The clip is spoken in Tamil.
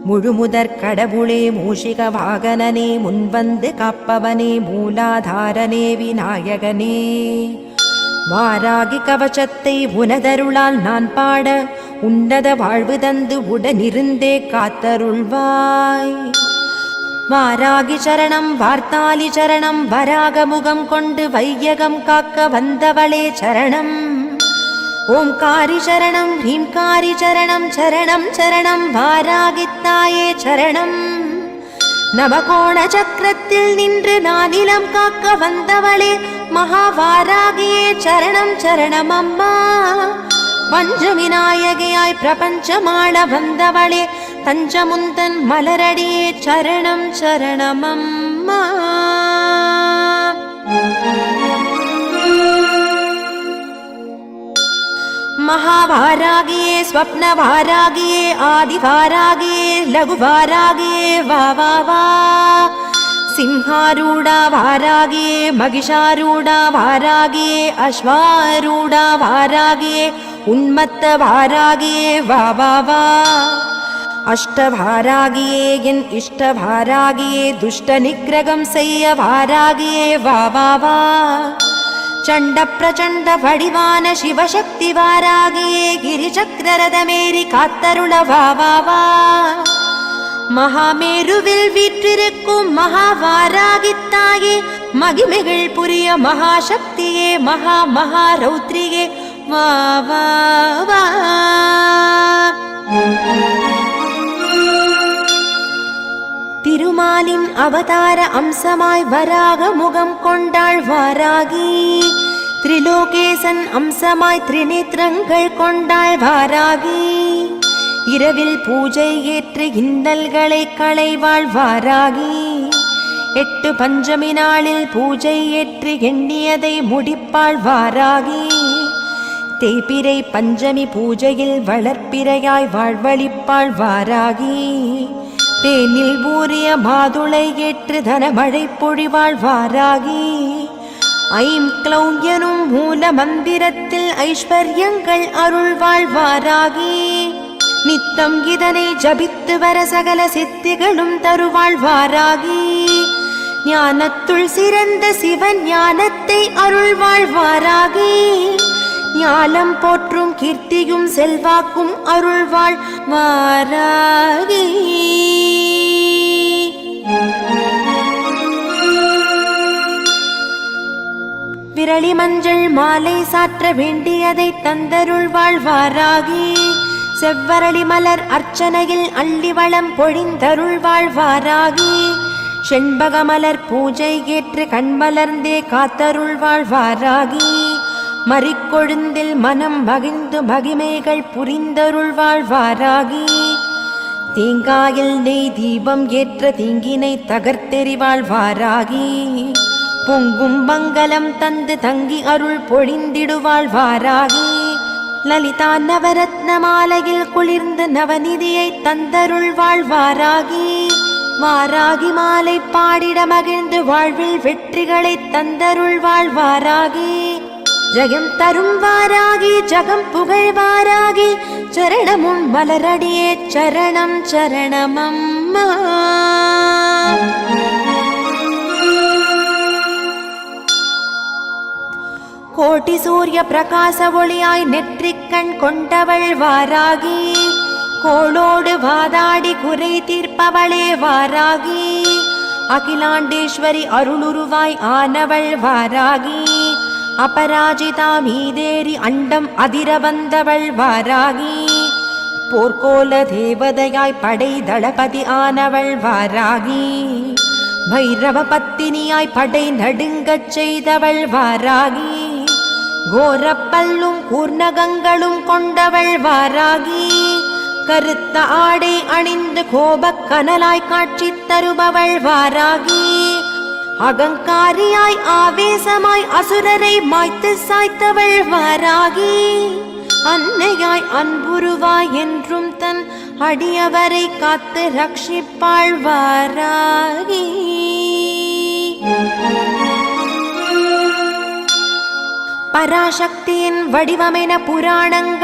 முழுமுதற் கடவுளே மூஷிக வாகனனே முன்வந்து காப்பவனே மூலாதாரனே விநாயகனே வாராகி கவசத்தை உனதருளால் நான் பாட உன்னத வாழ்வு தந்து உடனிருந்தே காத்தருள்வாய். வாராகி சரணம் வார்த்தாலி சரணம் வராகமுகம் கொண்டு வையகம் காக்க வந்தவளே சரணம். ஓம்காரி சரணம் ஹ்ரீம்காரி சரணம் சரணம் சரணம் வாராகித்தாயே சரணம். நவகோண சக்கரத்தில் நின்று நானிலம் காக்க வந்தவளே மகாவாராகியே சரணம் சரணம் அம்மா. பஞ்சவிநாயகியாய் பிரபஞ்சமாள வந்தவளே தஞ்சமுந்தன் மலரடியே சரணம் சரணம் அம்மா. महावारागिये स्वप्नवारागिये आदिवारागिये लघुवारागिये वा वा वा. सिंहारूढा वारागिये महिषारूढा वारागिये अश्वारूढा वारागिये उन्मत्त वारागिये वा वा वा. अष्टवारागिये एन् इष्टवारागिये दुष्ट निग्रहं செய்ய वारागिये वा वा वा. चण्ड प्रचण्ड वडिवान शिवशक्ति वारागिये गिरिचक्ररथमेरि कात्तरुळ वा वा वा. महामेरुविल வீற்றிருக்கும் மகாவாராகித்தாயே மகிமைகள் புரிய மகாசக்தியே மகா மகாரௌத்ரியே வா வா வா. திருமாலின் அவதார அம்சமாய் வராக முகம் கொண்டாள் வாராகி. திரிலோகேசன் அம்சமாய் திரிநேத்திரங்கள் கொண்டாள் வாராகி. இரவில் பூஜை ஏற்று இன்னல்களை களைவாள் வாராகி. 8 பஞ்சமி நாளில் பூஜை ஏற்று எண்ணியதை முடிப்பாள் வாராகி. தேய்பிறை பஞ்சமி பூஜையில் வளர்ப்பிறையாய் வாழ்வழிப்பாள் வாராகி. தேனில் ஊறிய மாதுளை ஏற்று தனமழை பொழிவாள் வாராகி. ஐம் க்ளௌம் எனும் மூல மந்திரத்தில் ஐஸ்வர்யங்கள் அருள்வாள் வாராகி. நித்தம் இதனை ஜபித்து வர சகல சித்திகளும் தருவாள் வாராகி. ஞானத்துள் சிறந்த சிவன் ஞானத்தை அருள்வாள் வாராகி. ஞானம் போற்றும் கீர்த்தியும் செல்வாக்கும் அருள்வாள் வாராகி. விரலி மஞ்சள் மாலை சாற்ற வேண்டியதை தந்தருள்வாள் வாராகி. செவ்வரளி மலர் அர்ச்சனையில் அள்ளி வளம் பொழிந்தருள்வாள் வாராகி. செண்பக மலர் பூஜை ஏற்று கண்மலர்ந்தே காத்தருள்வாள் வாராகி. மறிக்கொழுந்தில் மனம் மகிழ்ந்து மகிமைகள் புரிந்தருள்வாள் வாராகி. தேங்காயில் நெய் தீபம் ஏற்ற தீங்கினை தகர்த்தெறிவாள் வாராகி. பொங்கும் மங்களம் தந்து தங்கி அருள் பொழிந்திடுவாள் வாராகி. லலிதா நவரத்ன மாலையில் குளிர்ந்து நவநிதியை தந்தருள்வாள் வாராகி. வாராகி மாலை பாடிட மகிழ்ந்து வாழ்வில் வெற்றிகளை தந்தருள்வாள் வாராகி. ஜெயம் தரும் வாராகி ஜகம் புகழ் வாராகி. சரணமும் மலரடியே சரணம் சரணம் அம்மா. கோட்டி சூரிய பிரகாச ஒளியாய் நெற்றிக்கண் கொண்டவள் வாராகி. கோளோடு வாதாடி குறை தீர்ப்பவளே வாராகி. அகிலாண்டேஸ்வரி அருளுருவாய் ஆனவள் வாராகி. அபராஜிதா மீதேறி அண்டம் அதிர வந்தவள் வாராகி. போர்க்கோல தேவதையாய் படை தளபதி ஆனவள் வாராகி. பைரவ பத்தினியாய் படை நடுங்கச் செய்தவள் வாராகி. கோரப்பல்லும் கூர்ணகங்களும் கொண்டவள் வாராகி. கருத்த ஆடை அணிந்து கோபக் கனலாய் காட்சி தருபவள் வாராகி. அகங்காரியாய் ஆவேசமாய் அசுரரை மாய்த்து சாய்த்தவள் வாராகி. அன்னையாய் அன்புருவாய் என்றும் தன் அடியவரை காத்து ரட்சிப்பாள் வாராகி. பராசக்தியின் வடிவமென புராணங்கள்